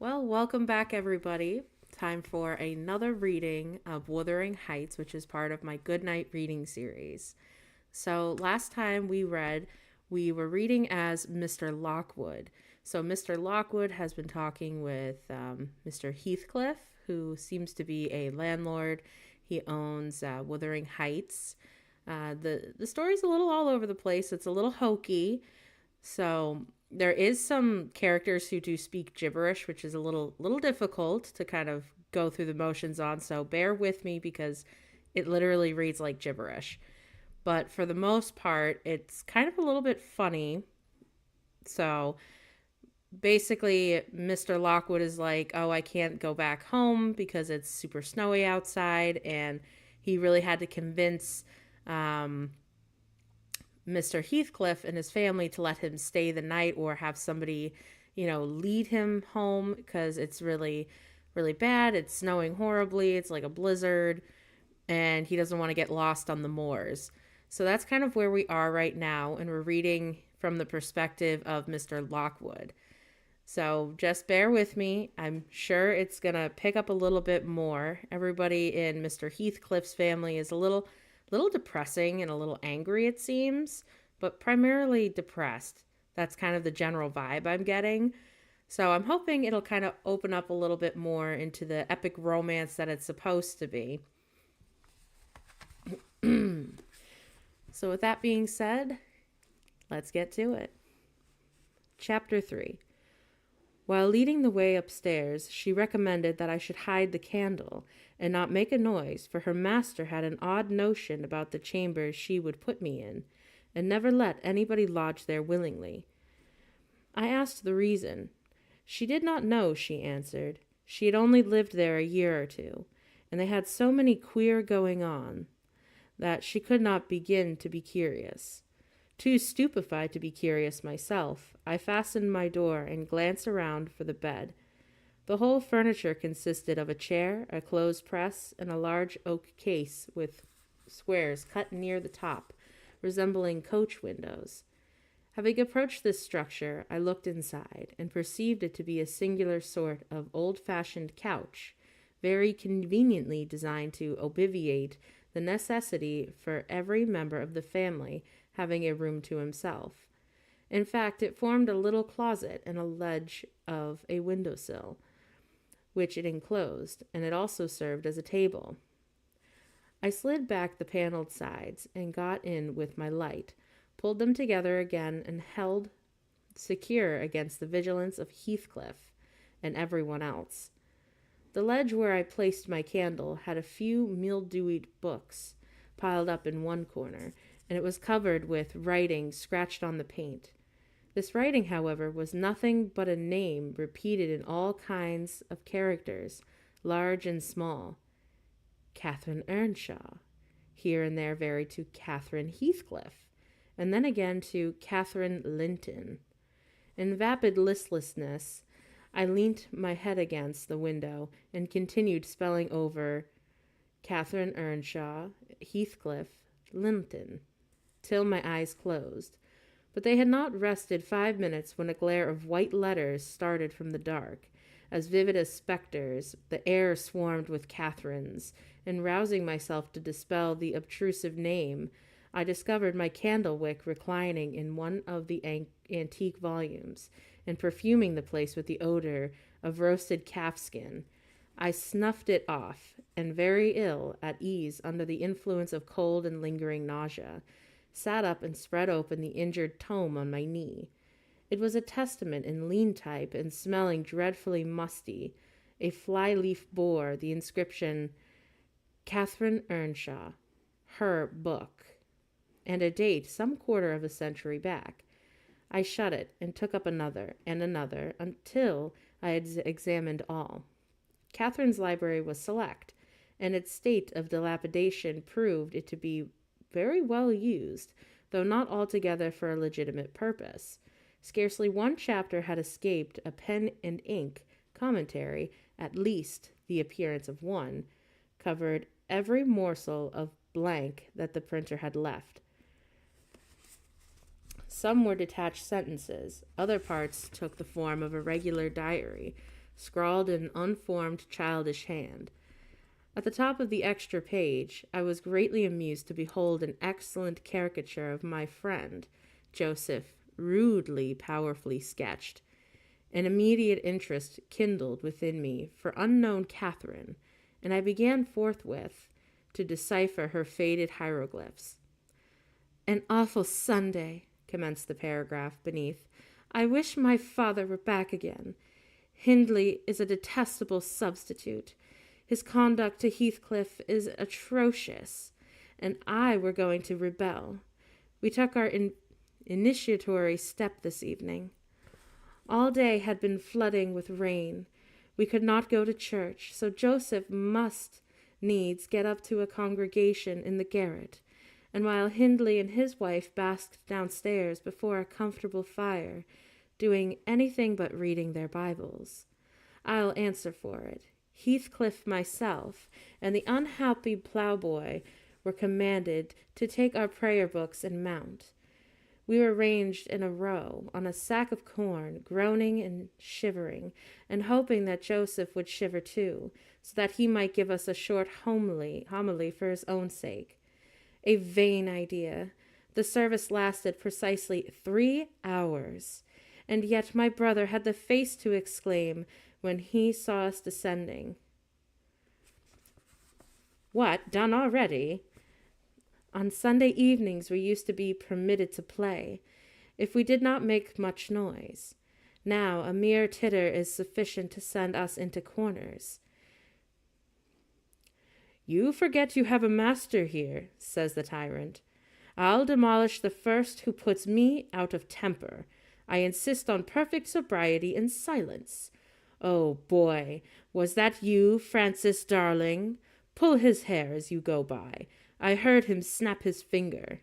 Well, welcome back, everybody. Time for another reading of Wuthering Heights, which is part of my Goodnight reading series. So, last time we were reading as Mr. Lockwood. So, Mr. Lockwood has been talking with Mr. Heathcliff, who seems to be a landlord. He owns Wuthering Heights. The story's a little all over the place, it's a little hokey. So there is some characters who do speak gibberish, which is a little difficult to kind of go through the motions on. So bear with me because it literally reads like gibberish. But for the most part, it's kind of a little bit funny. So basically, Mr. Lockwood is like, "Oh, I can't go back home because it's super snowy outside," and he really had to convince um, Mr. Heathcliff and his family to let him stay the night or have somebody, lead him home because it's really, really bad. It's snowing horribly. It's like a blizzard, and he doesn't want to get lost on the moors. So that's kind of where we are right now, and we're reading from the perspective of Mr. Lockwood. So just bear with me. I'm sure it's going to pick up a little bit more. Everybody in Mr. Heathcliff's family is a little depressing and a little angry, it seems, but primarily depressed. That's kind of the general vibe I'm getting. So I'm hoping it'll kind of open up a little bit more into the epic romance that it's supposed to be. So with that being said, let's get to it. Chapter 3. While leading the way upstairs, she recommended that I should hide the candle and not make a noise, for her master had an odd notion about the chambers she would put me in, and never let anybody lodge there willingly. I asked the reason. She did not know, she answered. She had only lived there a year or two, and they had so many queer going on that she could not begin to be curious. Too stupefied to be curious myself, I fastened my door and glanced around for the bed. The whole furniture consisted of a chair, a clothes press, and a large oak case with squares cut near the top, resembling coach windows. Having approached this structure, I looked inside and perceived it to be a singular sort of old-fashioned couch, very conveniently designed to obviate the necessity for every member of the family having a room to himself. In fact, it formed a little closet and a ledge of a windowsill, which it enclosed, and it also served as a table. I slid back the paneled sides and got in with my light, pulled them together again, and held secure against the vigilance of Heathcliff and everyone else. The ledge where I placed my candle had a few mildewed books piled up in one corner, and it was covered with writing scratched on the paint. This writing, however, was nothing but a name repeated in all kinds of characters, large and small. Catherine Earnshaw, here and there varied to Catherine Heathcliff, and then again to Catherine Linton. In vapid listlessness, I leant my head against the window and continued spelling over Catherine Earnshaw, Heathcliff, Linton, till my eyes closed. But they had not rested 5 minutes when a glare of white letters started from the dark. As vivid as specters, the air swarmed with Catherines, and rousing myself to dispel the obtrusive name, I discovered my candle wick reclining in one of the antique volumes, and perfuming the place with the odor of roasted calfskin. I snuffed it off, and very ill at ease under the influence of cold and lingering nausea, sat up and spread open the injured tome on my knee. It was a testament in lean type and smelling dreadfully musty. A fly-leaf bore the inscription, Catherine Earnshaw, her book, and a date some quarter of a century back. I shut it and took up another and another until I had examined all. Catherine's library was select, and its state of dilapidation proved it to be very well used, though not altogether for a legitimate purpose. Scarcely one chapter had escaped a pen and ink commentary, at least the appearance of one, covered every morsel of blank that the printer had left. Some were detached sentences, other parts took the form of a regular diary, scrawled in an unformed, childish hand. At the top of the extra page, I was greatly amused to behold an excellent caricature of my friend, Joseph, rudely, powerfully sketched. An immediate interest kindled within me for unknown Catherine, and I began forthwith to decipher her faded hieroglyphs. "An awful Sunday," commenced the paragraph beneath. "I wish my father were back again. Hindley is a detestable substitute. His conduct to Heathcliff is atrocious, and I were going to rebel. We took our initiatory step this evening. All day had been flooding with rain. We could not go to church, so Joseph must needs get up to a congregation in the garret, and while Hindley and his wife basked downstairs before a comfortable fire, doing anything but reading their Bibles, I'll answer for it, Heathcliff, myself, and the unhappy ploughboy were commanded to take our prayer books and mount. We were ranged in a row on a sack of corn, groaning and shivering, and hoping that Joseph would shiver too, so that he might give us a short homily for his own sake. A vain idea. The service lasted precisely 3 hours, and yet my brother had the face to exclaim, when he saw us descending, "What, done already?" On Sunday evenings we used to be permitted to play, if we did not make much noise. Now a mere titter is sufficient to send us into corners. "You forget you have a master here," says the tyrant. "I'll demolish the first who puts me out of temper. I insist on perfect sobriety and silence. Oh, boy, was that you, Francis darling? Pull his hair as you go by. I heard him snap his finger."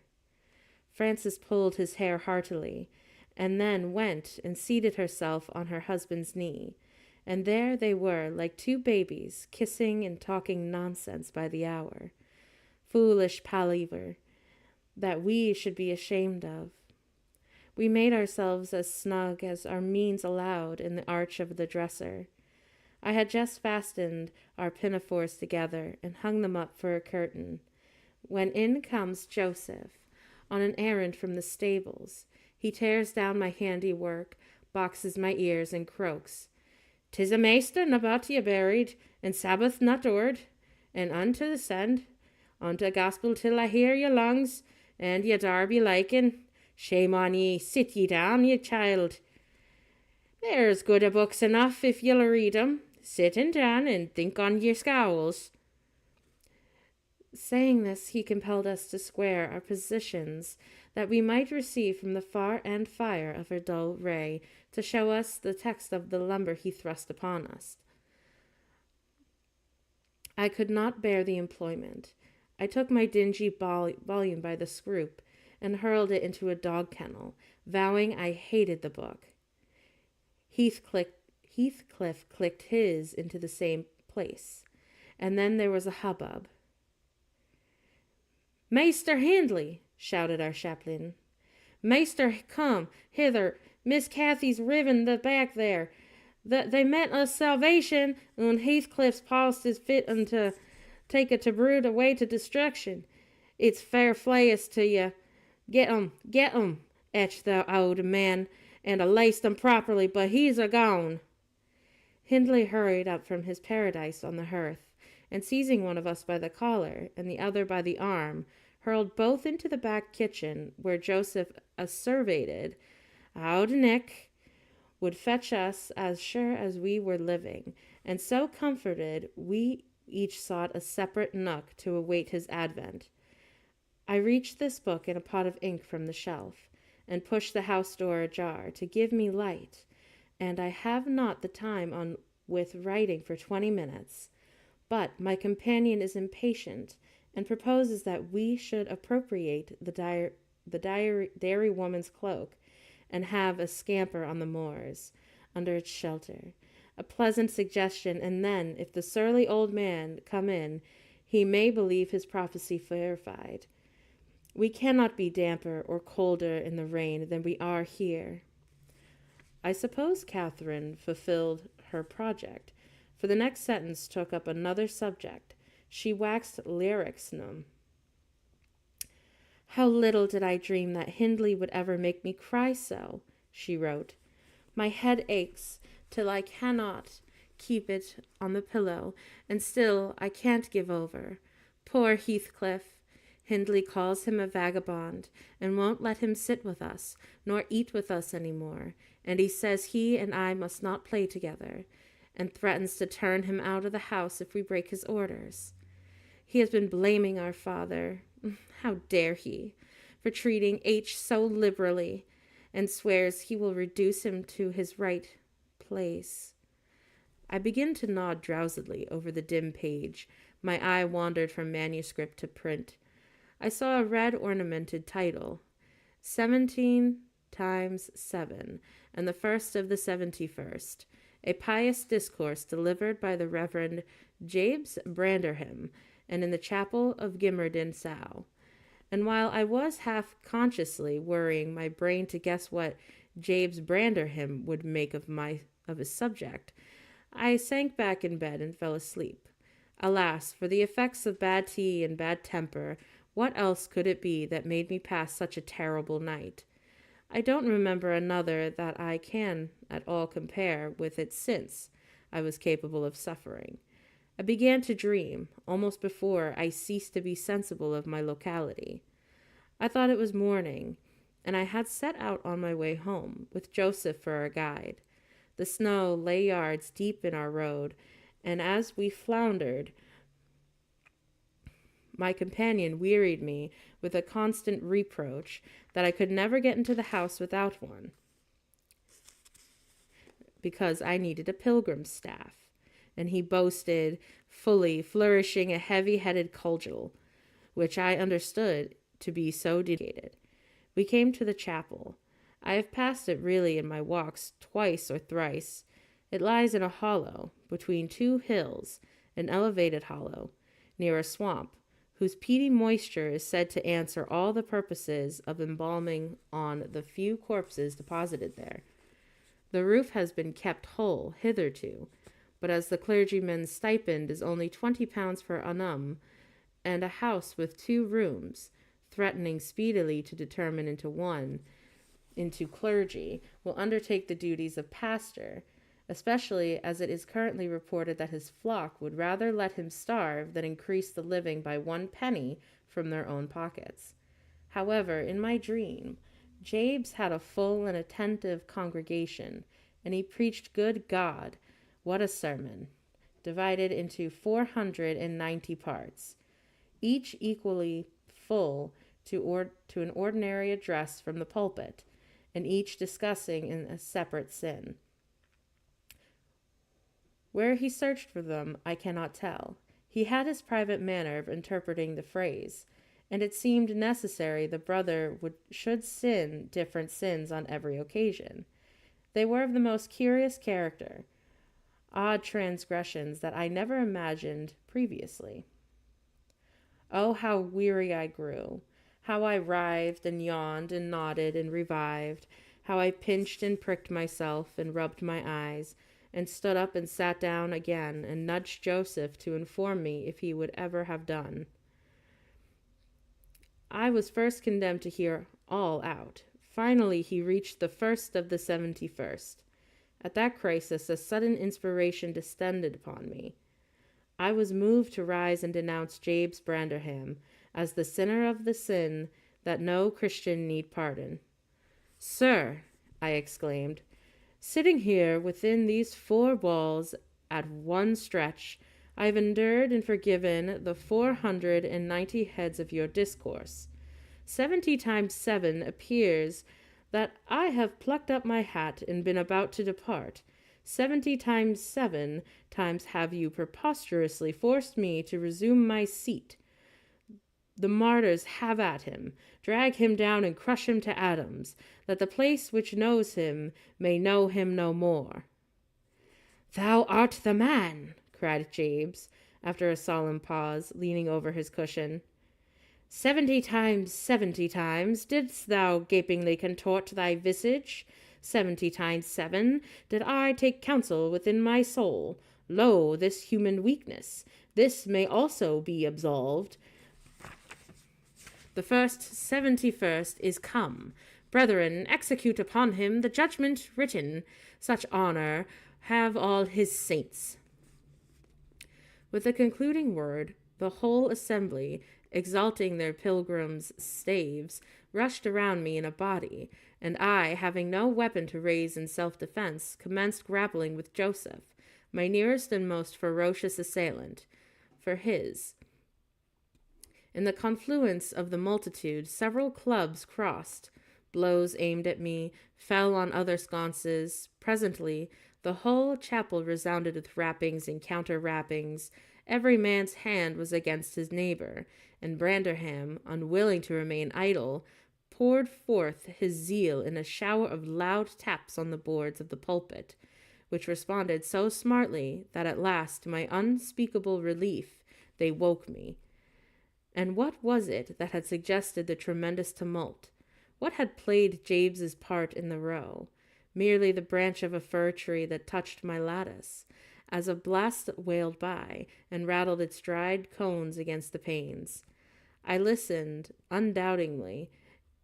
Frances pulled his hair heartily, and then went and seated herself on her husband's knee, and there they were, like 2 babies, kissing and talking nonsense by the hour. Foolish palaver, that we should be ashamed of. We made ourselves as snug as our means allowed in the arch of the dresser. I had just fastened our pinafores together and hung them up for a curtain, when in comes Joseph, on an errand from the stables. He tears down my handiwork, boxes my ears, and croaks, "'Tis a maester nabat ye buried, and Sabbath not o'ered, and unto the send, unto gospel till I hear your lungs, and ye darby liking. Shame on ye, sit ye down, ye child. There's good a books enough if ye'll read 'em. Sittin' down and think on your scowls." Saying this, he compelled us to square our positions, that we might receive from the far end fire of her dull ray to show us the text of the lumber he thrust upon us. I could not bear the employment. I took my dingy volume by the scroop and hurled it into a dog kennel, vowing I hated the book. Heathcliff clicked his into the same place, and then there was a hubbub. "Maester Hindley!" shouted our chaplain. "Maester, come hither. Miss Cathy's riven the back there. They meant us salvation, and Heathcliff's paused is fit unto take it to brood away to destruction. It's fair flayest to ye. Get 'em, etch the old man, and a laced 'em properly, but he's a gone." Hindley hurried up from his paradise on the hearth, and seizing one of us by the collar and the other by the arm, hurled both into the back kitchen, where Joseph asseverated, "Auld Nick would fetch us as sure as we were living," and so comforted, we each sought a separate nook to await his advent. I reached this book in a pot of ink from the shelf, and pushed the house door ajar to give me light, and I have not the time on with writing for 20 minutes. But my companion is impatient, and proposes that we should appropriate the dairy woman's cloak, and have a scamper on the moors, under its shelter. A pleasant suggestion, and then, if the surly old man come in, he may believe his prophecy verified. We cannot be damper or colder in the rain than we are here. I suppose Catherine fulfilled her project, for the next sentence took up another subject. She waxed lyricsnum. "How little did I dream that Hindley would ever make me cry so," she wrote. "My head aches till I cannot keep it on the pillow, and still I can't give over. Poor Heathcliff! Hindley calls him a vagabond, and won't let him sit with us, nor eat with us any more, and he says he and I must not play together, and threatens to turn him out of the house if we break his orders. He has been blaming our father, how dare he, for treating H so liberally, and swears he will reduce him to his right place." I began to nod drowsily over the dim page. My eye wandered from manuscript to print. I saw a red ornamented title, 17 times 7, and the first of the 71st, a pious discourse delivered by the Reverend Jabes Branderham, and in the chapel of Gimmerden Sow. And while I was half consciously worrying my brain to guess what Jabes Branderham would make of his subject, I sank back in bed and fell asleep. Alas, for the effects of bad tea and bad temper, what else could it be that made me pass such a terrible night? I don't remember another that I can at all compare with it since I was capable of suffering. I began to dream, almost before I ceased to be sensible of my locality. I thought it was morning, and I had set out on my way home, with Joseph for our guide. The snow lay yards deep in our road, and as we floundered, my companion wearied me with a constant reproach that I could never get into the house without one, because I needed a pilgrim's staff, and he boasted fully, flourishing a heavy-headed cudgel, which I understood to be so dedicated. We came to the chapel. I have passed it really in my walks twice or thrice. It lies in a hollow, between two hills, an elevated hollow, near a swamp, whose peaty moisture is said to answer all the purposes of embalming on the few corpses deposited there. The roof has been kept whole hitherto, but as the clergyman's stipend is only 20 pounds per annum, and a house with 2 rooms, threatening speedily to determine into clergy, will undertake the duties of pastor, especially as it is currently reported that his flock would rather let him starve than increase the living by 1 penny from their own pockets. However, in my dream, Jabes had a full and attentive congregation, and he preached good God, what a sermon, divided into 490 parts, each equally full to an ordinary address from the pulpit, and each discussing in a separate sin. Where he searched for them, I cannot tell. He had his private manner of interpreting the phrase, and it seemed necessary the brother should sin different sins on every occasion. They were of the most curious character, odd transgressions that I never imagined previously. Oh, how weary I grew, how I writhed and yawned and nodded and revived, how I pinched and pricked myself and rubbed my eyes, and stood up and sat down again and nudged Joseph to inform me if he would ever have done. I was first condemned to hear all out. Finally, he reached the first of the 71st. At that crisis, a sudden inspiration descended upon me. I was moved to rise and denounce Jabes Branderham as the sinner of the sin that no Christian need pardon. "Sir," I exclaimed, "sitting here within these 4 walls at one stretch, I have endured and forgiven the 490 heads of your discourse. 70 times 7 appears that I have plucked up my hat and been about to depart. 70 times 7 times have you preposterously forced me to resume my seat. The martyrs have at him, drag him down and crush him to atoms, that the place which knows him may know him no more." "Thou art the man," cried Jabes, after a solemn pause, leaning over his cushion. 70 times 70 times didst thou gapingly contort thy visage, 70 times 7 did I take counsel within my soul. Lo, this human weakness, this may also be absolved. The 71st is come. Brethren, execute upon him the judgment written. Such honor have all his saints. With the concluding word, the whole assembly, exalting their pilgrims' staves, rushed around me in a body, and I, having no weapon to raise in self-defense, commenced grappling with Joseph, my nearest and most ferocious assailant, for his. In the confluence of the multitude, several clubs crossed. Blows aimed at me fell on other sconces. Presently, the whole chapel resounded with rappings and counter-rappings. Every man's hand was against his neighbor, and Branderham, unwilling to remain idle, poured forth his zeal in a shower of loud taps on the boards of the pulpit, which responded so smartly that at last, to my unspeakable relief, they woke me. And what was it that had suggested the tremendous tumult? What had played James's part in the row? Merely the branch of a fir tree that touched my lattice, as a blast wailed by and rattled its dried cones against the panes. I listened, undoubtingly,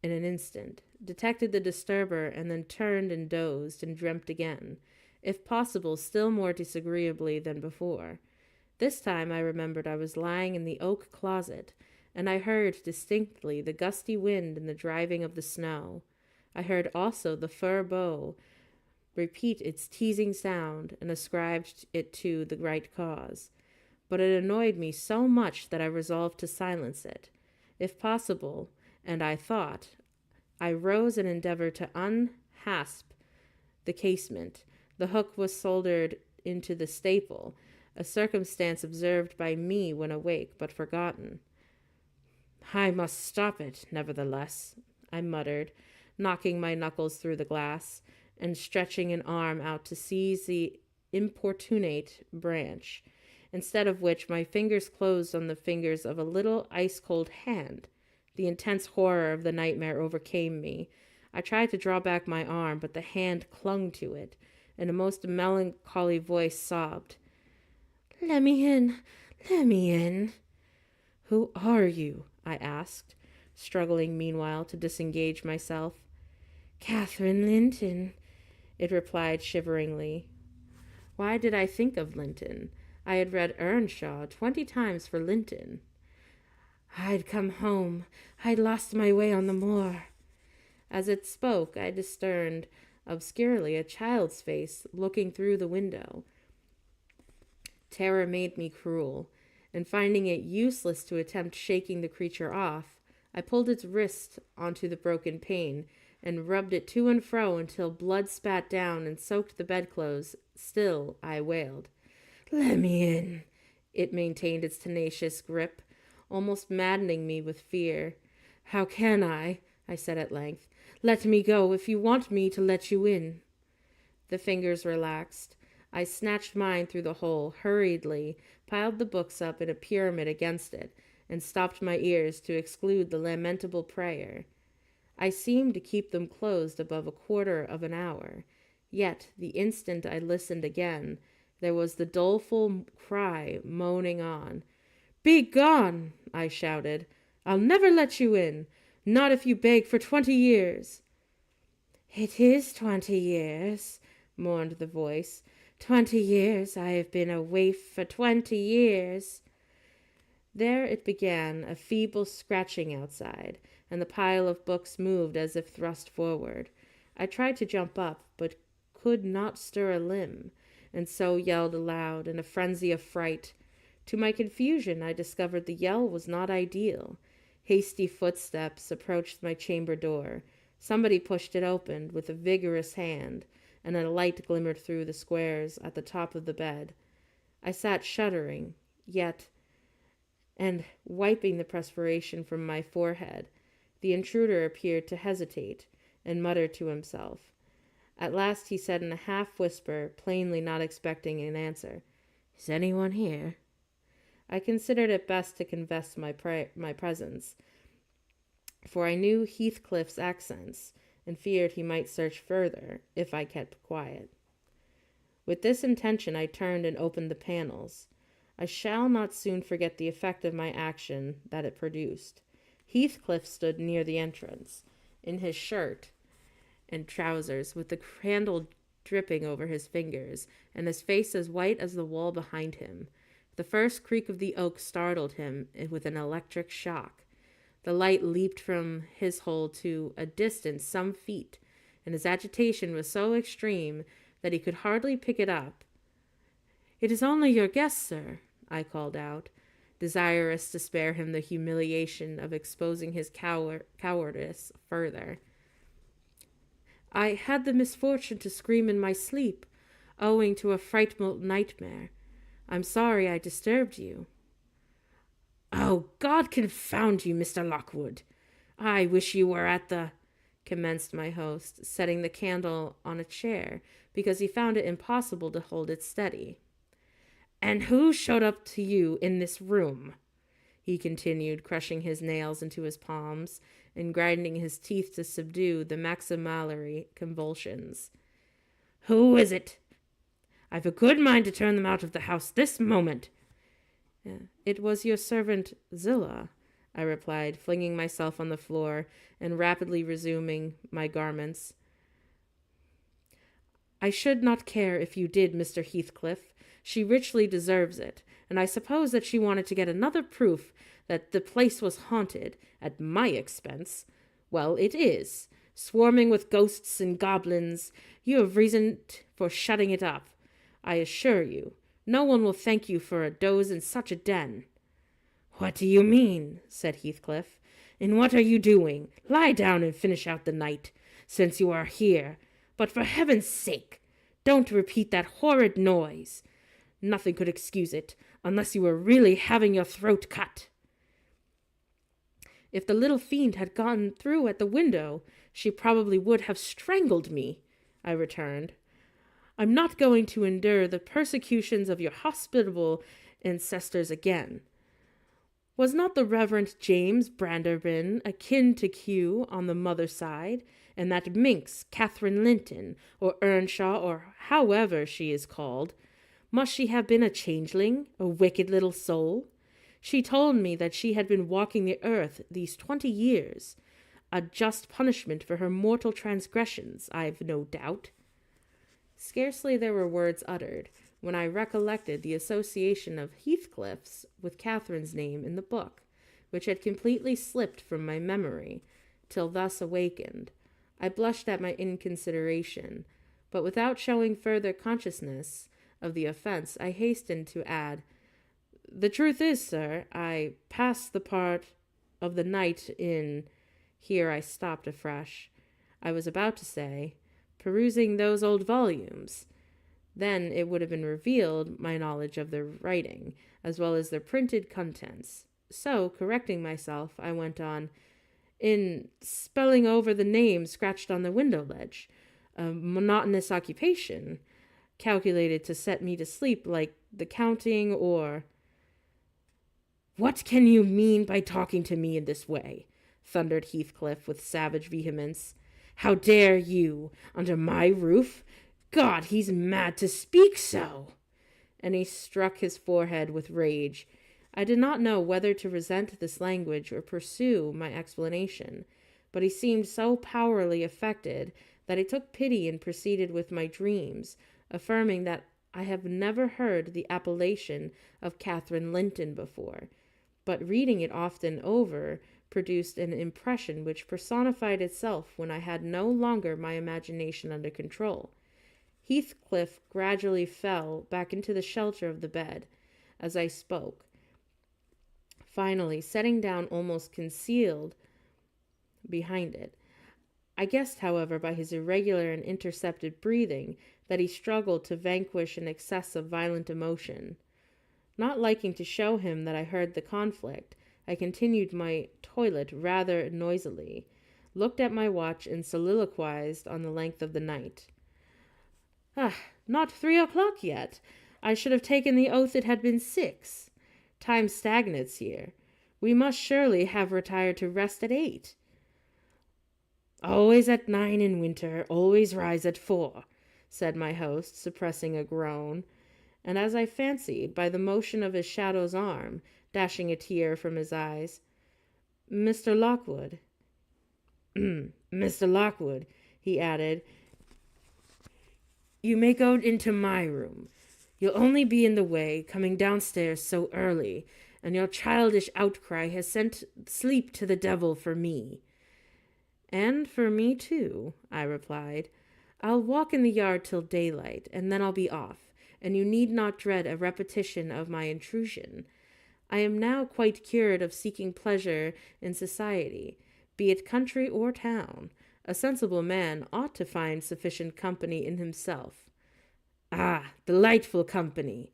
in an instant, detected the disturber, and then turned and dozed and dreamt again, if possible still more disagreeably than before. This time I remembered I was lying in the oak closet, and I heard distinctly the gusty wind and the driving of the snow. I heard also the fir bough repeat its teasing sound, and ascribed it to the right cause. But it annoyed me so much that I resolved to silence it, if possible, and I thought. I rose and endeavored to unhasp the casement. The hook was soldered into the staple, a circumstance observed by me when awake, but forgotten. I must stop it, nevertheless, I muttered, knocking my knuckles through the glass, and stretching an arm out to seize the importunate branch, instead of which my fingers closed on the fingers of a little ice-cold hand. The intense horror of the nightmare overcame me. I tried to draw back my arm, but the hand clung to it, and a most melancholy voice sobbed, "Let me in, let me in." "Who are you?" I asked, struggling meanwhile to disengage myself. "Catherine Linton," it replied shiveringly. Why did I think of Linton? I had read Earnshaw 20 times for Linton. "I'd come home. I'd lost my way on the moor." As it spoke, I discerned obscurely a child's face looking through the window. Terror made me cruel, and finding it useless to attempt shaking the creature off, I pulled its wrist onto the broken pane and rubbed it to and fro until blood spat down and soaked the bedclothes. Still I wailed. "Let me in." It maintained its tenacious grip, almost maddening me with fear. "How can I said at length. "Let me go if you want me to let you in." The fingers relaxed. I snatched mine through the hole, hurriedly, piled the books up in a pyramid against it, and stopped my ears to exclude the lamentable prayer. I seemed to keep them closed above a quarter of an hour. Yet, the instant I listened again, there was the doleful cry moaning on. "Be gone!" I shouted. "I'll never let you in. Not if you beg for 20 years. "It is 20 years, mourned the voice. 20 years. I have been a waif for 20 years. There it began, a feeble scratching outside, and the pile of books moved as if thrust forward. I tried to jump up, but could not stir a limb, and so yelled aloud in a frenzy of fright. To my confusion, I discovered the yell was not ideal. Hasty footsteps approached my chamber door. Somebody pushed it open with a vigorous hand, and a light glimmered through the squares at the top of the bed. I sat shuddering, and wiping the perspiration from my forehead. The intruder appeared to hesitate, and muttered to himself. At last he said in a half-whisper, plainly not expecting an answer, "Is anyone here?" I considered it best to confess my presence, for I knew Heathcliff's accents, and feared he might search further if I kept quiet. With this intention, I turned and opened the panels. I shall not soon forget the effect of my action that it produced. Heathcliff stood near the entrance, in his shirt and trousers, with the candle dripping over his fingers, and his face as white as the wall behind him. The first creak of the oak startled him with an electric shock. The light leaped from his hole to a distance some feet, and his agitation was so extreme that he could hardly pick it up. "It is only your guest, sir," I called out, desirous to spare him the humiliation of exposing his cowardice further. "I had the misfortune to scream in my sleep, owing to a frightful nightmare. I'm sorry I disturbed you." "Oh, God confound you, Mr. Lockwood! I wish you were at the—" commenced my host, setting the candle on a chair, because he found it impossible to hold it steady. "And who showed up to you in this room?" he continued, crushing his nails into his palms and grinding his teeth to subdue the maxillary convulsions. "Who is it? I've a good mind to turn them out of the house this moment." "It was your servant Zillah," I replied, flinging myself on the floor and rapidly resuming my garments. "I should not care if you did, Mr. Heathcliff. She richly deserves it, and I suppose that she wanted to get another proof that the place was haunted, at my expense. Well, it is, swarming with ghosts and goblins. You have reason for shutting it up, I assure you. No one will thank you for a doze in such a den." "What do you mean?" said Heathcliff. "And what are you doing? Lie down and finish out the night, since you are here. But for heaven's sake, don't repeat that horrid noise. Nothing could excuse it, unless you were really having your throat cut." "If the little fiend had gone through at the window, she probably would have strangled me," I returned. "I'm not going to endure the persecutions of your hospitable ancestors again. Was not the Reverend James Branderburn akin to Q on the mother's side, and that minx, Catherine Linton, or Earnshaw, or however she is called? Must she have been a changeling, a wicked little soul? She told me that she had been walking the earth these 20 years. A just punishment for her mortal transgressions, I've no doubt." Scarcely there were words uttered, when I recollected the association of Heathcliff's with Catherine's name in the book, which had completely slipped from my memory, till thus awakened. I blushed at my inconsideration, but without showing further consciousness of the offense, I hastened to add, "The truth is, sir, I passed the part of the night in—" Here I stopped afresh. I was about to say, "perusing those old volumes." Then it would have been revealed my knowledge of their writing, as well as their printed contents. So, correcting myself, I went on, "in spelling over the names scratched on the window ledge, a monotonous occupation, calculated to set me to sleep like the counting or—" "What can you mean by talking to me in this way?" thundered Heathcliff with savage vehemence. "How dare you, under my roof? God, he's mad to speak so!" And he struck his forehead with rage. I did not know whether to resent this language or pursue my explanation, but he seemed so powerfully affected that I took pity and proceeded with my dreams, affirming that I have never heard the appellation of Catherine Linton before, but reading it often over produced an impression which personified itself when I had no longer my imagination under control. Heathcliff gradually fell back into the shelter of the bed as I spoke, finally setting down almost concealed behind it. I guessed, however, by his irregular and intercepted breathing, that he struggled to vanquish an excess of violent emotion. Not liking to show him that I heard the conflict, I continued my toilet rather noisily, looked at my watch, and soliloquized on the length of the night. Not 3 o'clock yet. I should have taken the oath it had been 6. Time stagnates here. We must surely have retired to rest at 8. Always at 9 in winter, always rise at 4, said my host, suppressing a groan, and as I fancied, by the motion of his shadow's arm, dashing a tear from his eyes, Mr. Lockwood, Mr. Lockwood, he added, you may go into my room. You'll only be in the way, coming downstairs so early, and your childish outcry has sent sleep to the devil for me. And for me, too, I replied. I'll walk in the yard till daylight, and then I'll be off, and you need not dread a repetition of my intrusion. I am now quite cured of seeking pleasure in society, be it country or town. A sensible man ought to find sufficient company in himself. Ah, delightful company,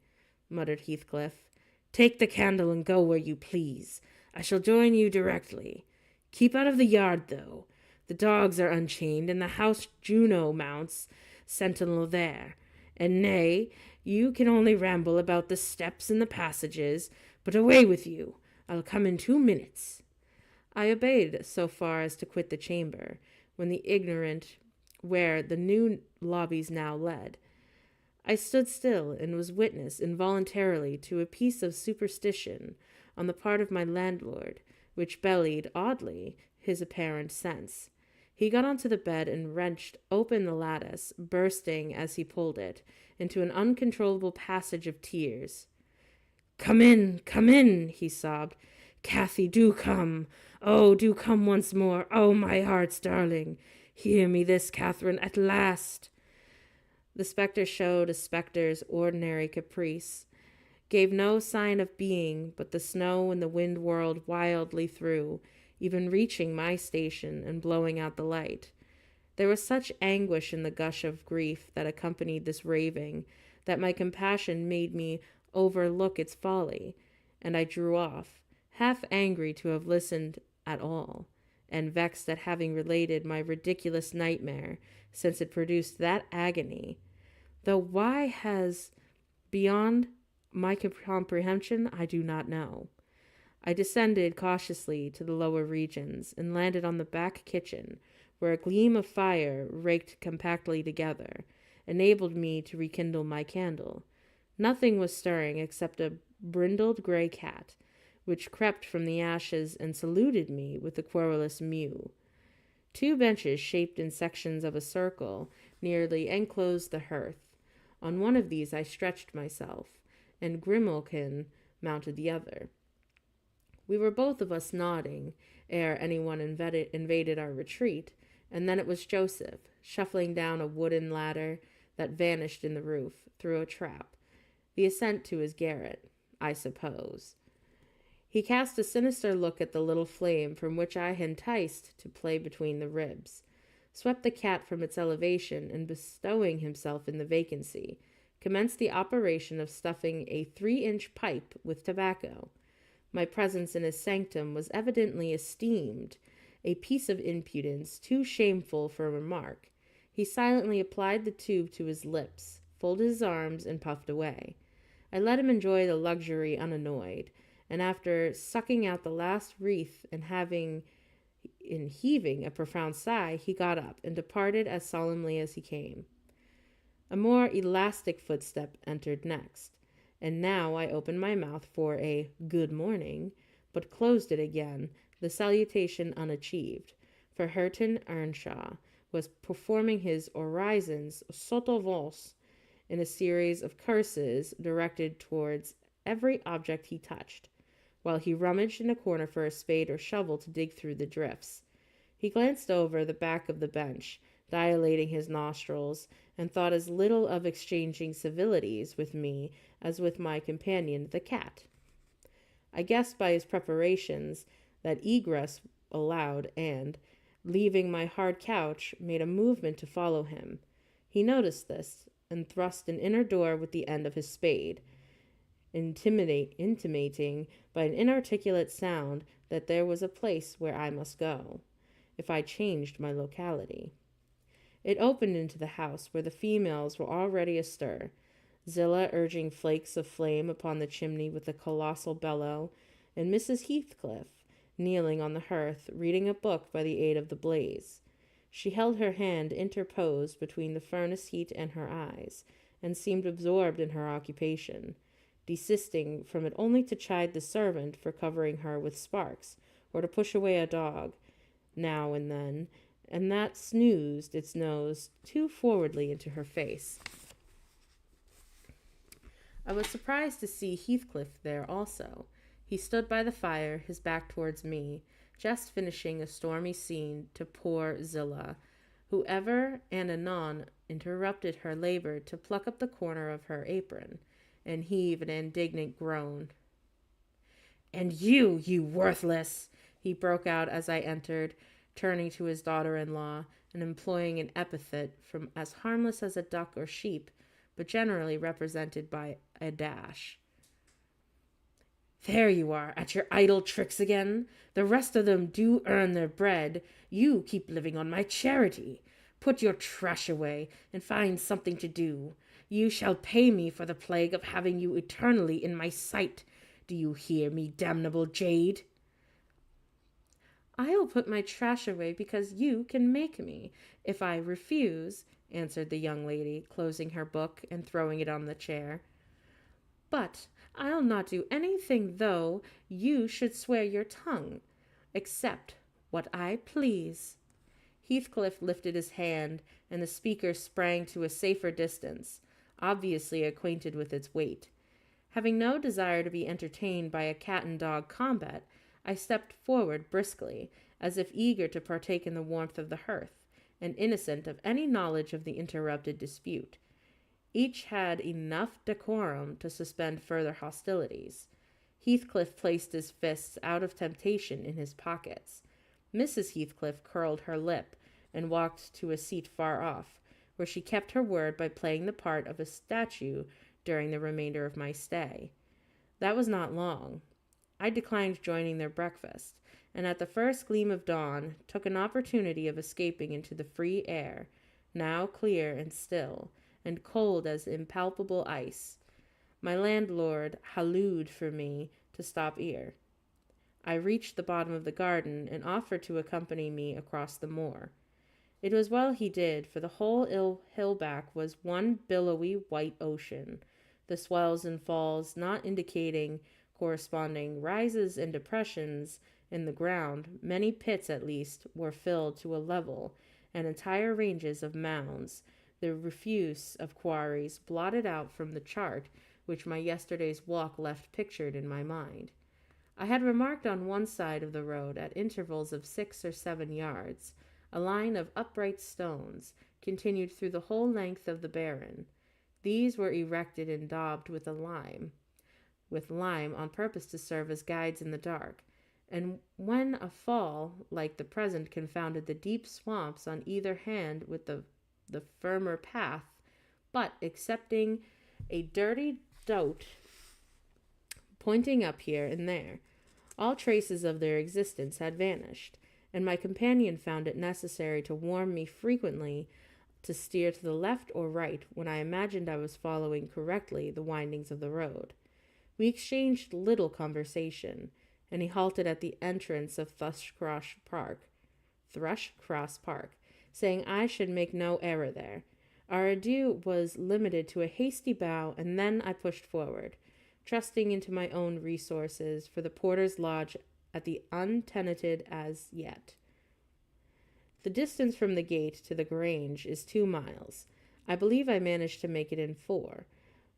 muttered Heathcliff. Take the candle and go where you please. I shall join you directly. Keep out of the yard, though. The dogs are unchained, and the house Juno mounts sentinel there. And nay, you can only ramble about the steps and the passages, but away with you. I'll come in 2 minutes. I obeyed so far as to quit the chamber, when the ignorant where the new lobbies now led. I stood still and was witness involuntarily to a piece of superstition on the part of my landlord, which belied, oddly, his apparent sense. He got onto the bed and wrenched open the lattice, bursting, as he pulled it, into an uncontrollable passage of tears. Come in, he sobbed. Cathy, do come. Oh, do come once more. Oh, my heart's darling. Hear me this, Catherine, at last. The spectre showed a spectre's ordinary caprice, gave no sign of being, but the snow and the wind whirled wildly through, even reaching my station and blowing out the light. There was such anguish in the gush of grief that accompanied this raving that my compassion made me overlook its folly, and I drew off, half angry to have listened at all, and vexed at having related my ridiculous nightmare, since it produced that agony, though why has beyond my comprehension I do not know. I descended cautiously to the lower regions, and landed on the back kitchen, where a gleam of fire, raked compactly together, enabled me to rekindle my candle. Nothing was stirring except a brindled gray cat, which crept from the ashes and saluted me with a querulous mew. 2 benches shaped in sections of a circle nearly enclosed the hearth. On one of these I stretched myself, and Grimalkin mounted the other. We were both of us nodding ere anyone invaded our retreat, and then it was Joseph, shuffling down a wooden ladder that vanished in the roof through a trap, the ascent to his garret, I suppose. He cast a sinister look at the little flame from which I had enticed to play between the ribs, swept the cat from its elevation, and bestowing himself in the vacancy, commenced the operation of stuffing a 3-inch pipe with tobacco. My presence in his sanctum was evidently esteemed a piece of impudence too shameful for remark. He silently applied the tube to his lips, folded his arms, and puffed away. I let him enjoy the luxury unannoyed, and after sucking out the last wreath and heaving a profound sigh, he got up and departed as solemnly as he came. A more elastic footstep entered next, and now I opened my mouth for a good morning, but closed it again, the salutation unachieved, for Hareton Earnshaw was performing his orisons sotto voce in a series of curses directed towards every object he touched, while he rummaged in a corner for a spade or shovel to dig through the drifts. He glanced over the back of the bench, dilating his nostrils, and thought as little of exchanging civilities with me as with my companion the cat. I guessed by his preparations that egress allowed, and, leaving my hard couch, made a movement to follow him. He noticed this, and thrust an inner door with the end of his spade, intimating by an inarticulate sound that there was a place where I must go, if I changed my locality. It opened into the house, where the females were already astir, Zillah urging flakes of flame upon the chimney with a colossal bellow, and Mrs. Heathcliff kneeling on the hearth, reading a book by the aid of the blaze. She held her hand interposed between the furnace heat and her eyes, and seemed absorbed in her occupation, desisting from it only to chide the servant for covering her with sparks, or to push away a dog, now and then, and that snoozed its nose too forwardly into her face. I was surprised to see Heathcliff there also. He stood by the fire, his back towards me, just finishing a stormy scene to poor Zillah, who ever and anon interrupted her labor to pluck up the corner of her apron, and heave an indignant groan. "And you worthless!" he broke out as I entered, turning to his daughter-in-law, and employing an epithet from as harmless as a duck or sheep, but generally represented by a dash. "There you are, at your idle tricks again. The rest of them do earn their bread. You keep living on my charity. Put your trash away, and find something to do. You shall pay me for the plague of having you eternally in my sight. Do you hear me, damnable jade?" "I'll put my trash away because you can make me. If I refuse," answered the young lady, closing her book and throwing it on the chair. "But I'll not do anything though you should swear your tongue, except what I please." Heathcliff lifted his hand, and the speaker sprang to a safer distance, obviously acquainted with its weight. Having no desire to be entertained by a cat-and-dog combat, I stepped forward briskly, as if eager to partake in the warmth of the hearth, and innocent of any knowledge of the interrupted dispute. Each had enough decorum to suspend further hostilities. Heathcliff placed his fists out of temptation in his pockets. Mrs. Heathcliff curled her lip and walked to a seat far off, where she kept her word by playing the part of a statue during the remainder of my stay. That was not long. I declined joining their breakfast, and at the first gleam of dawn took an opportunity of escaping into the free air, now clear and still, and cold as impalpable ice. My landlord hallooed for me to stop here. I reached the bottom of the garden and offered to accompany me across the moor. It was well he did, for the whole hill-back was one billowy white ocean, the swells and falls not indicating corresponding rises and depressions in the ground. Many pits, at least, were filled to a level, and entire ranges of mounds, the refuse of quarries, blotted out from the chart which my yesterday's walk left pictured in my mind. I had remarked on one side of the road, at intervals of 6 or 7 yards, a line of upright stones, continued through the whole length of the barren. These were erected and daubed with lime on purpose to serve as guides in the dark, and when a fall like the present confounded the deep swamps on either hand with the firmer path, but excepting a dirty dote pointing up here and there, all traces of their existence had vanished, and my companion found it necessary to warn me frequently to steer to the left or right when I imagined I was following correctly the windings of the road. We exchanged little conversation, and he halted at the entrance of Thrushcross Park, saying I should make no error there. Our adieu was limited to a hasty bow, and then I pushed forward, trusting into my own resources for the porter's lodge at the untenanted as yet. The distance from the gate to the Grange is 2 miles. I believe I managed to make it in 4,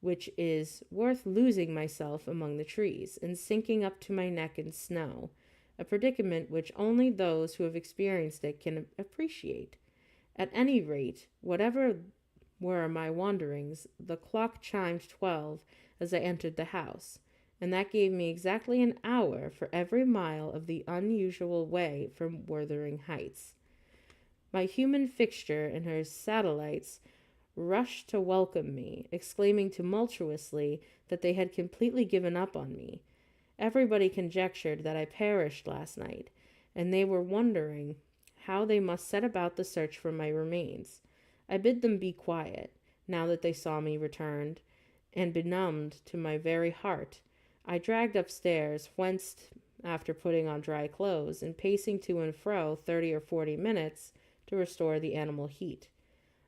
which is worth losing myself among the trees and sinking up to my neck in snow, a predicament which only those who have experienced it can appreciate. At any rate, whatever were my wanderings, the clock chimed 12 as I entered the house, and that gave me exactly an hour for every mile of the unusual way from Wuthering Heights. My human fixture and her satellites rushed to welcome me, exclaiming tumultuously that they had completely given up on me. Everybody conjectured that I perished last night, and they were wondering how they must set about the search for my remains. I bid them be quiet, now that they saw me returned, and benumbed to my very heart, I dragged upstairs, whence, after putting on dry clothes and pacing to and fro 30 or 40 minutes, to restore the animal heat.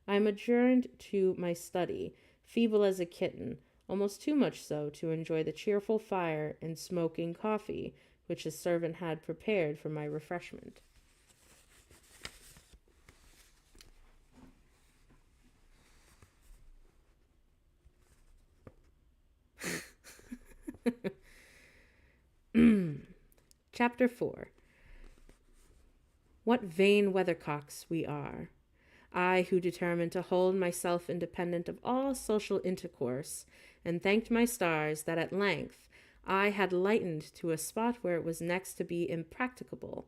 I am adjourned to my study, feeble as a kitten, almost too much so to enjoy the cheerful fire and smoking coffee which a servant had prepared for my refreshment. Chapter 4. What vain weathercocks we are! I, who determined to hold myself independent of all social intercourse, and thanked my stars that at length I had lightened to a spot where it was next to be impracticable.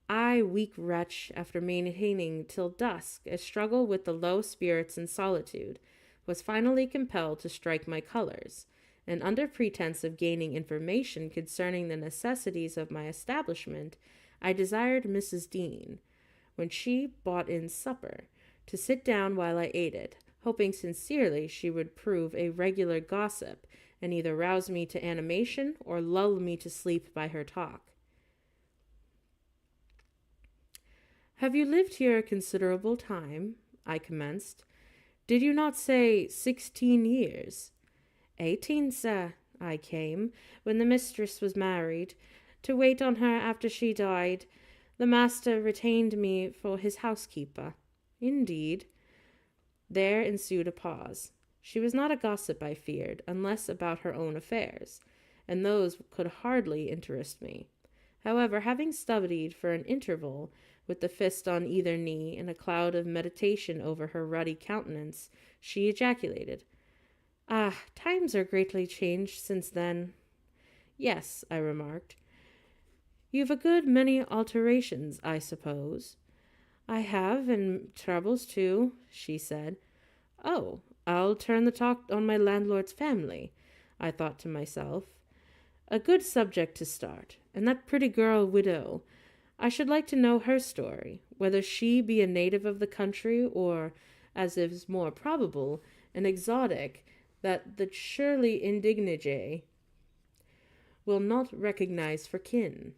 I, weak wretch, after maintaining till dusk a struggle with the low spirits and solitude, was finally compelled to strike my colors, and under pretense of gaining information concerning the necessities of my establishment, I desired Mrs. Dean, when she brought in supper, to sit down while I ate it, hoping sincerely she would prove a regular gossip, and either rouse me to animation or lull me to sleep by her talk. "Have you lived here a considerable time?" I commenced. "Did you not say 16 years?" 18, sir. I came, when the mistress was married, to wait on her after she died. The master retained me for his housekeeper." "Indeed." There ensued a pause. She was not a gossip, I feared, unless about her own affairs, and those could hardly interest me. However, having studied for an interval, with the fist on either knee and a cloud of meditation over her ruddy countenance, she ejaculated, "Ah, times are greatly changed since then." "Yes," I remarked. "You've a good many alterations, I suppose." "I have, and troubles too," she said. "Oh, I'll turn the talk on my landlord's family," I thought to myself. "A good subject to start. And that pretty girl widow. I should like to know her story, whether she be a native of the country or, as is more probable, an exotic that the surly indignage will not recognize for kin."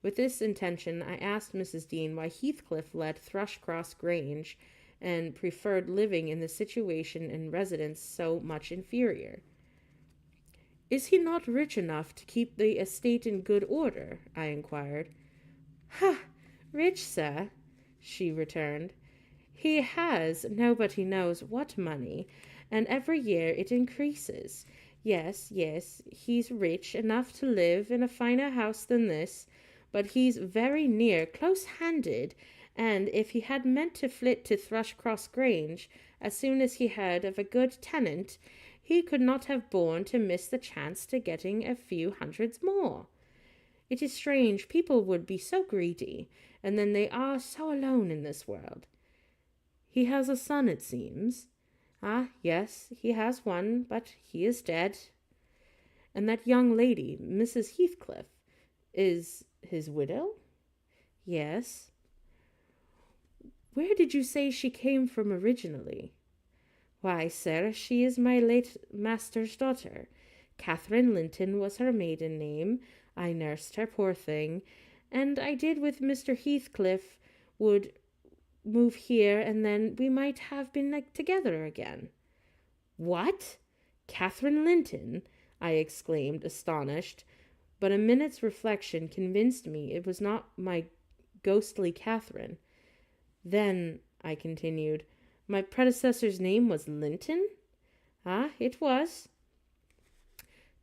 With this intention, I asked Mrs. Dean why Heathcliff led Thrushcross Grange and preferred living in the situation and residence so much inferior. "Is he not rich enough to keep the estate in good order?" I inquired. "Ha! Rich, sir," she returned. "He has nobody knows what money, and every year it increases. Yes, he's rich enough to live in a finer house than this, but he's very near close-handed, and if he had meant to flit to Thrushcross Grange as soon as he heard of a good tenant, he could not have borne to miss the chance to getting a few hundreds more. It is strange people would be so greedy, and then they are so alone in this world. He has a son, it seems." "Ah, yes, he has one, but he is dead." "And that young lady, Mrs. Heathcliff, is his widow?" "Yes." "Where did you say she came from originally?" "Why, sir, she is my late master's daughter. Catherine Linton was her maiden name. I nursed her, poor thing, and I did with Mr. Heathcliff would move here, and then we might have been together again." "What? Catherine Linton?" I exclaimed, astonished, but a minute's reflection convinced me it was not my ghostly Catherine. "Then," I continued, "my predecessor's name was Linton?" "Ah, it was."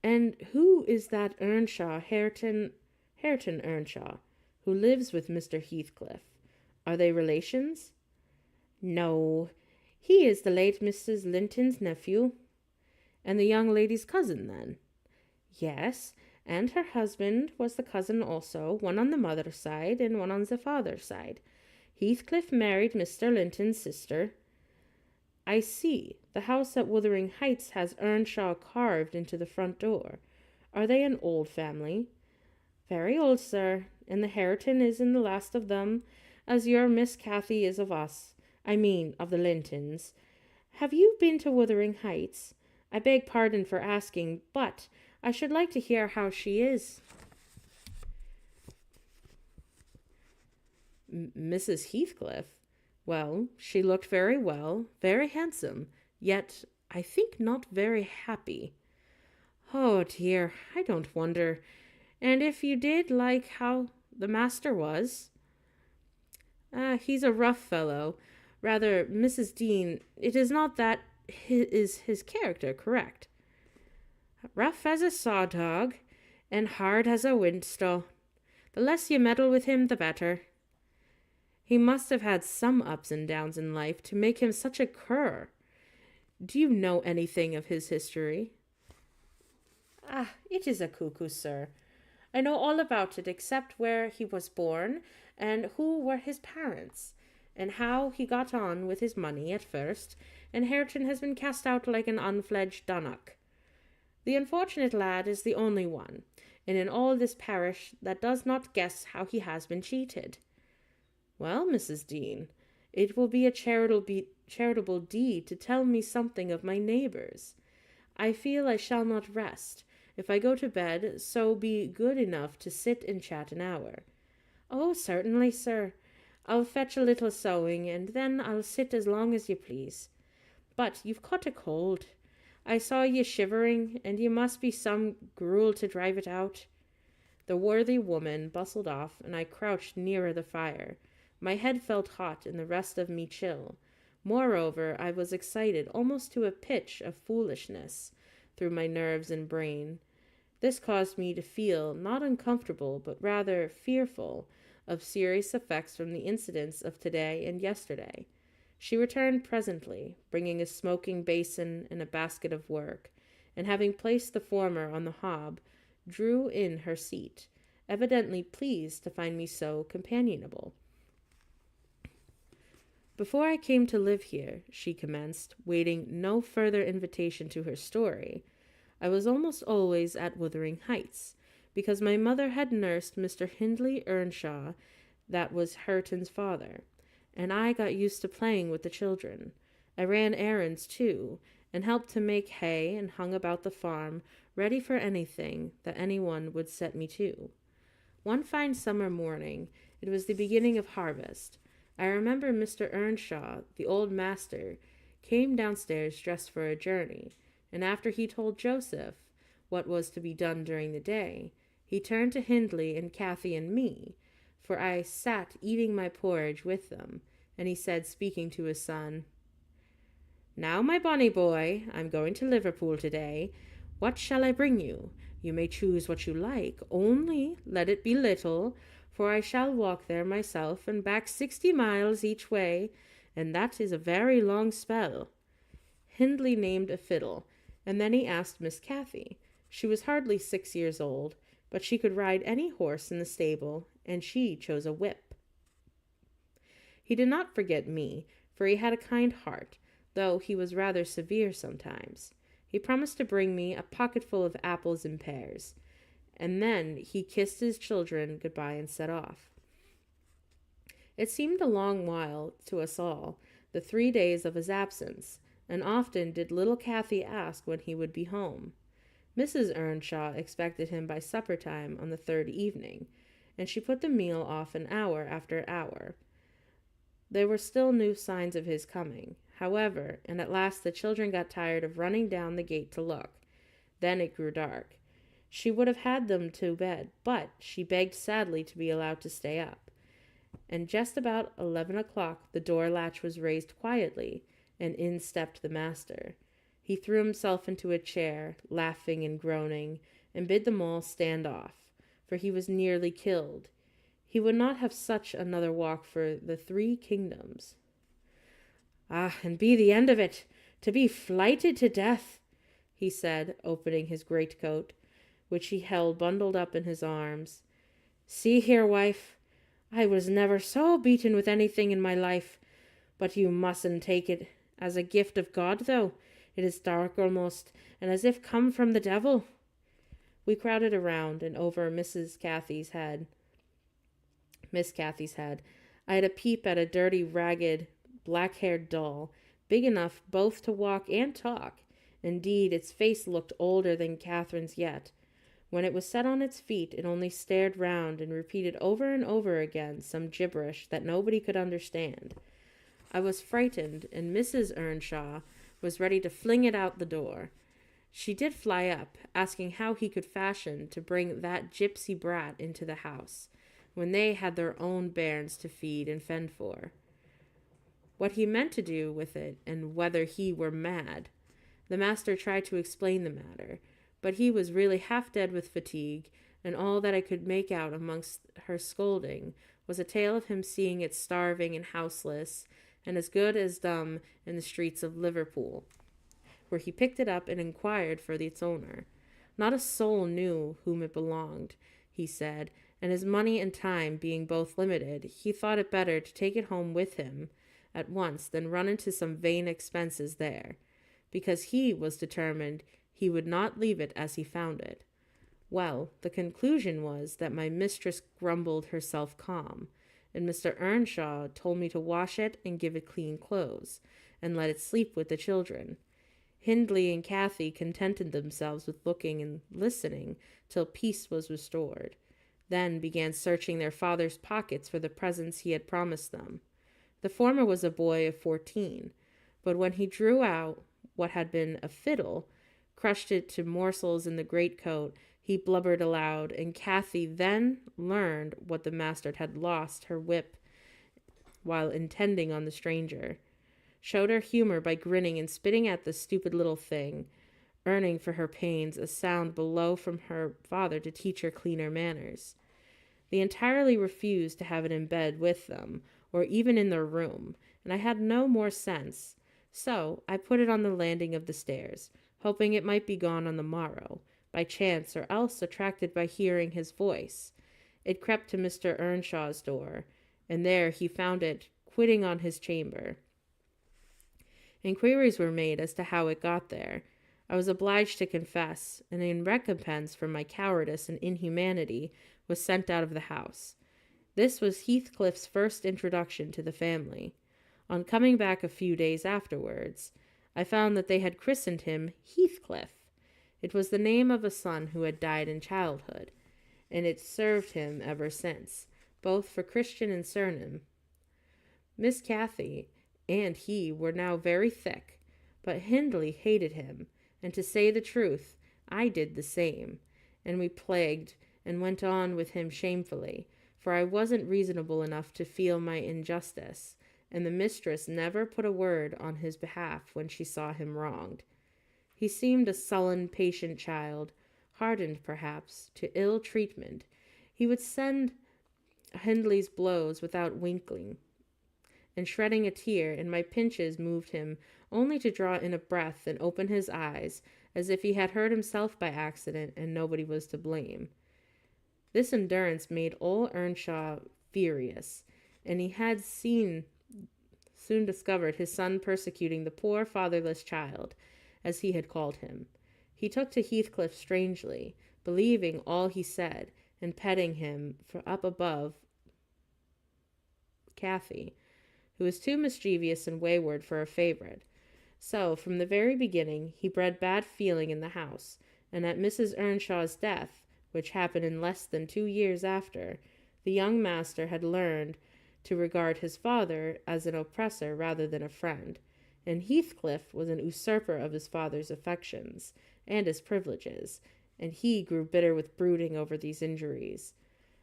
"And who is that Earnshaw, Hareton Earnshaw, who lives with Mr. Heathcliff? Are they relations?" "No, he is the late Mrs. Linton's nephew." "And the young lady's cousin, then?" "Yes, and her husband was the cousin also, one on the mother's side and one on the father's side. Heathcliff married Mr. Linton's sister." "I see. The house at Wuthering Heights has Earnshaw carved into the front door. Are they an old family?" "Very old, sir, and the Hareton is in the last of them, as your Miss Cathy is of us. I mean, of the Lintons. Have you been to Wuthering Heights? I beg pardon for asking, but I should like to hear how she is." Mrs. Heathcliff? Well, she looked very well, very handsome, yet I think not very happy. Oh dear, I don't wonder. And if you did like how the master was? He's a rough fellow. Rather, Mrs. Dean, it is not that is his character, correct? Rough as a saw dog, and hard as a windstone. The less you meddle with him, the better. He must have had some ups and downs in life to make him such a cur. Do you know anything of his history? It is a cuckoo, sir. I know all about it except where he was born and who were his parents, and how he got on with his money at first, and Hareton has been cast out like an unfledged dunnock. The unfortunate lad is the only one, and in all this parish that does not guess how he has been cheated. Well, Mrs. Dean, it will be a charitable deed to tell me something of my neighbours. I feel I shall not rest. If I go to bed, so be good enough to sit and chat an hour. Oh, certainly, sir. I'll fetch a little sewing, and then I'll sit as long as you please. But you've caught a cold. I saw ye shivering, and you must be some gruel to drive it out. The worthy woman bustled off, and I crouched nearer the fire. My head felt hot, and the rest of me chill. Moreover, I was excited almost to a pitch of foolishness through my nerves and brain. This caused me to feel not uncomfortable, but rather fearful of serious effects from the incidents of today and yesterday. She returned presently, bringing a smoking basin and a basket of work, and having placed the former on the hob, drew in her seat, evidently pleased to find me so companionable. Before I came to live here, she commenced, waiting no further invitation to her story, I was almost always at Wuthering Heights, because my mother had nursed Mr. Hindley Earnshaw, that was Hareton's father, and I got used to playing with the children. I ran errands, too, and helped to make hay and hung about the farm, ready for anything that anyone would set me to. One fine summer morning, it was the beginning of harvest, I remember Mr. Earnshaw, the old master, came downstairs dressed for a journey, and after he told Joseph what was to be done during the day, he turned to Hindley and Cathy and me, for I sat eating my porridge with them, and he said, speaking to his son, "Now, my bonny boy, I'm going to Liverpool today. What shall I bring you? You may choose what you like, only let it be little, for I shall walk there myself and back 60 miles each way, and that is a very long spell." Hindley named a fiddle, and then he asked Miss Cathy. She was hardly 6 years old, but she could ride any horse in the stable, and she chose a whip. He did not forget me, for he had a kind heart, though he was rather severe sometimes. He promised to bring me a pocketful of apples and pears, and then he kissed his children good-bye and set off. It seemed a long while to us all, the 3 days of his absence, and often did little Cathy ask when he would be home. Mrs. Earnshaw expected him by supper-time on the 3rd evening, and she put the meal off an hour after hour. There were still no signs of his coming, however, and at last the children got tired of running down the gate to look. Then it grew dark. She would have had them to bed, but she begged sadly to be allowed to stay up. And just about 11 o'clock the door latch was raised quietly, and in stepped the master. He threw himself into a chair, laughing and groaning, and bid them all stand off, for he was nearly killed. He would not have such another walk for the 3 kingdoms. "Ah, and be the end of it, to be flighted to death," he said, opening his greatcoat, which he held bundled up in his arms. "See here, wife, I was never so beaten with anything in my life, but you mustn't take it as a gift of God, though. It is dark almost, and as if come from the devil." We crowded around and over Miss Cathy's head. I had a peep at a dirty, ragged, black-haired doll, big enough both to walk and talk. Indeed, its face looked older than Catherine's yet. When it was set on its feet, it only stared round and repeated over and over again some gibberish that nobody could understand. I was frightened, and Mrs. Earnshaw was ready to fling it out the door. She did fly up, asking how he could fashion to bring that gypsy brat into the house, when they had their own bairns to feed and fend for. What he meant to do with it, and whether he were mad. The master tried to explain the matter, but he was really half dead with fatigue, and all that I could make out amongst her scolding was a tale of him seeing it starving and houseless, and as good as dumb in the streets of Liverpool, where he picked it up and inquired for its owner. Not a soul knew whom it belonged, he said, and his money and time being both limited, he thought it better to take it home with him at once than run into some vain expenses there, because he was determined he would not leave it as he found it. Well, the conclusion was that my mistress grumbled herself calm, and Mr. Earnshaw told me to wash it and give it clean clothes, and let it sleep with the children. Hindley and Cathy contented themselves with looking and listening till peace was restored, then began searching their father's pockets for the presents he had promised them. The former was a boy of 14, but when he drew out what had been a fiddle, crushed it to morsels in the greatcoat, he blubbered aloud, and Cathy then learned what the master had lost her whip while intending on the stranger, showed her humor by grinning and spitting at the stupid little thing, earning for her pains a sound below from her father to teach her cleaner manners. They entirely refused to have it in bed with them, or even in their room, and I had no more sense. So I put it on the landing of the stairs, hoping it might be gone on the morrow, by chance, or else attracted by hearing his voice. It crept to Mr. Earnshaw's door, and there he found it quitting on his chamber. Inquiries were made as to how it got there. I was obliged to confess, and in recompense for my cowardice and inhumanity, was sent out of the house. This was Heathcliff's first introduction to the family. On coming back a few days afterwards, I found that they had christened him Heathcliff. It was the name of a son who had died in childhood, and it served him ever since, both for Christian and surname. Miss Cathy and he were now very thick, but Hindley hated him, and to say the truth, I did the same, and we plagued and went on with him shamefully, for I wasn't reasonable enough to feel my injustice, and the mistress never put a word on his behalf when she saw him wronged. He seemed a sullen, patient child, hardened, perhaps, to ill treatment. He would send Hindley's blows without winking, and shredding a tear, and my pinches moved him only to draw in a breath and open his eyes, as if he had hurt himself by accident and nobody was to blame. This endurance made old Earnshaw furious, and he had soon discovered his son persecuting the poor fatherless child, as he had called him. He took to Heathcliff strangely, believing all he said, and petting him up above Cathy, who was too mischievous and wayward for a favorite. So, from the very beginning, he bred bad feeling in the house, and at Mrs. Earnshaw's death, which happened in less than 2 years after, the young master had learned to regard his father as an oppressor rather than a friend, and Heathcliff was an usurper of his father's affections and his privileges, and he grew bitter with brooding over these injuries.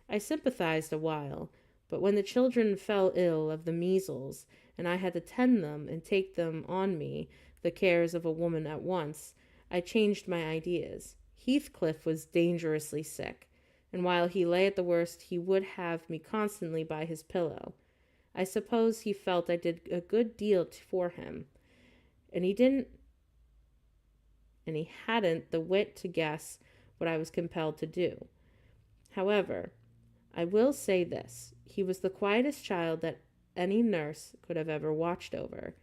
I sympathized a while, but when the children fell ill of the measles, and I had to tend them and take them on me, the cares of a woman at once, I changed my ideas. Heathcliff was dangerously sick, and while he lay at the worst, he would have me constantly by his pillow. I suppose he felt I did a good deal for him, and he hadn't the wit to guess what I was compelled to do. However, I will say this, he was the quietest child that any nurse could have ever watched over.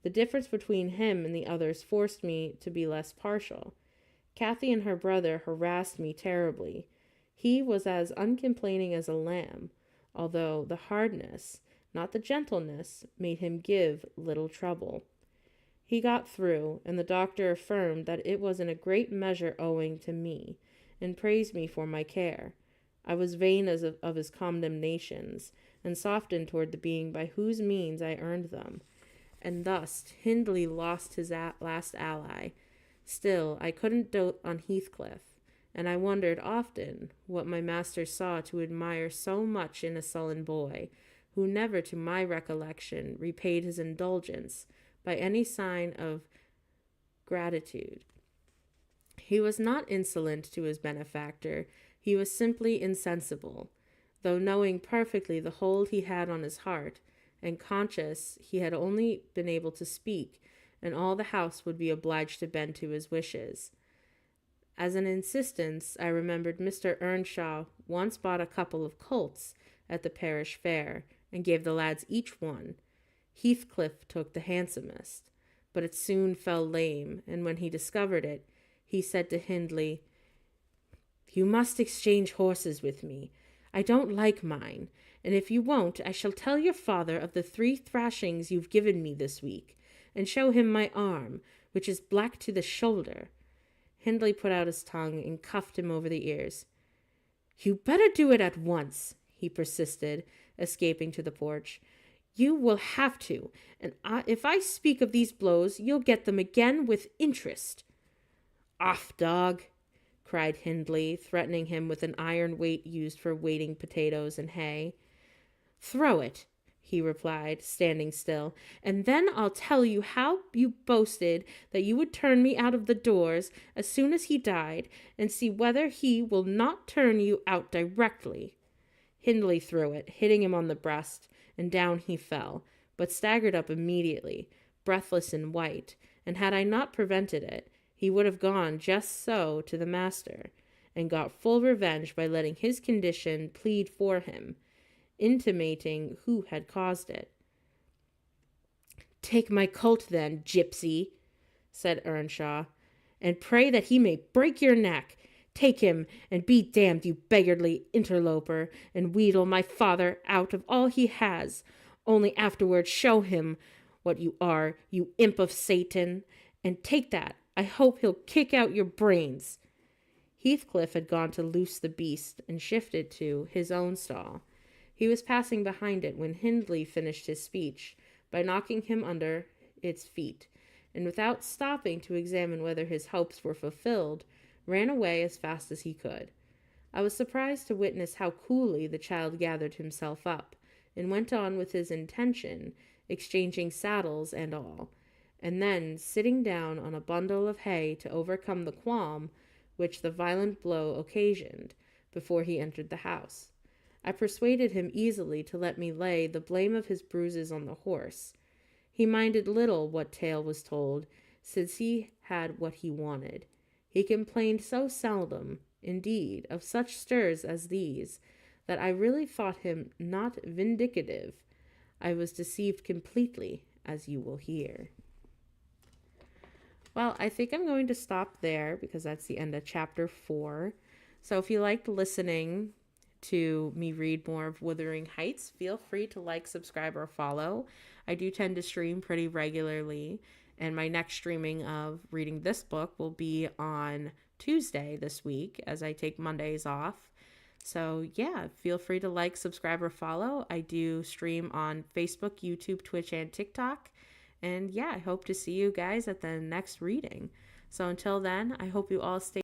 The difference between him and the others forced me to be less partial. Cathy and her brother harassed me terribly. He was as uncomplaining as a lamb, although the hardness, not the gentleness, made him give little trouble. He got through, and the doctor affirmed that it was in a great measure owing to me, and praised me for my care. I was vain of his condemnations, and softened toward the being by whose means I earned them. And thus Hindley lost his last ally. Still, I couldn't dote on Heathcliff, and I wondered often what my master saw to admire so much in a sullen boy, who never, to my recollection, repaid his indulgence by any sign of gratitude. He was not insolent to his benefactor, he was simply insensible, though knowing perfectly the hold he had on his heart, and conscious he had only been able to speak, and all the house would be obliged to bend to his wishes. As an insistence, I remembered Mr. Earnshaw once bought a couple of colts at the parish fair, and gave the lads each one. Heathcliff took the handsomest, but it soon fell lame, and when he discovered it, he said to Hindley, "You must exchange horses with me. I don't like mine, and if you won't, I shall tell your father of the 3 thrashings you've given me this week, and show him my arm, which is black to the shoulder." Hindley put out his tongue and cuffed him over the ears. "You better do it at once," he persisted, escaping to the porch. "You will have to, and if I speak of these blows, you'll get them again with interest." "Off, dog!" cried Hindley, threatening him with an iron weight used for weighting potatoes and hay. "Throw it," he replied, standing still, "and then I'll tell you how you boasted that you would turn me out of the doors as soon as he died, and see whether he will not turn you out directly." Hindley threw it, hitting him on the breast, and down he fell, but staggered up immediately, breathless and white, and had I not prevented it, he would have gone just so to the master, and got full revenge by letting his condition plead for him, intimating who had caused it. "Take my colt then, gypsy," said Earnshaw, "and pray that he may break your neck. Take him, and be damned, you beggarly interloper, and wheedle my father out of all he has. Only afterward show him what you are, you imp of Satan, and take that. I hope he'll kick out your brains." Heathcliff had gone to loose the beast and shifted to his own stall. He was passing behind it when Hindley finished his speech by knocking him under its feet, and without stopping to examine whether his hopes were fulfilled, ran away as fast as he could. I was surprised to witness how coolly the child gathered himself up, and went on with his intention, exchanging saddles and all, and then sitting down on a bundle of hay to overcome the qualm which the violent blow occasioned, before he entered the house. I persuaded him easily to let me lay the blame of his bruises on the horse. He minded little what tale was told, since he had what he wanted. He complained so seldom, indeed, of such stirs as these, that I really thought him not vindicative. I was deceived completely, as you will hear. Well, I think I'm going to stop there because that's the end of chapter 4. So if you liked listening to me read more of Wuthering Heights, feel free to like, subscribe, or follow. I do tend to stream pretty regularly, and my next streaming of reading this book will be on Tuesday this week, as I take Mondays off. So yeah, feel free to like, subscribe, or follow. I do stream on Facebook, YouTube, Twitch, and TikTok. And yeah, I hope to see you guys at the next reading. So until then, I hope you all stay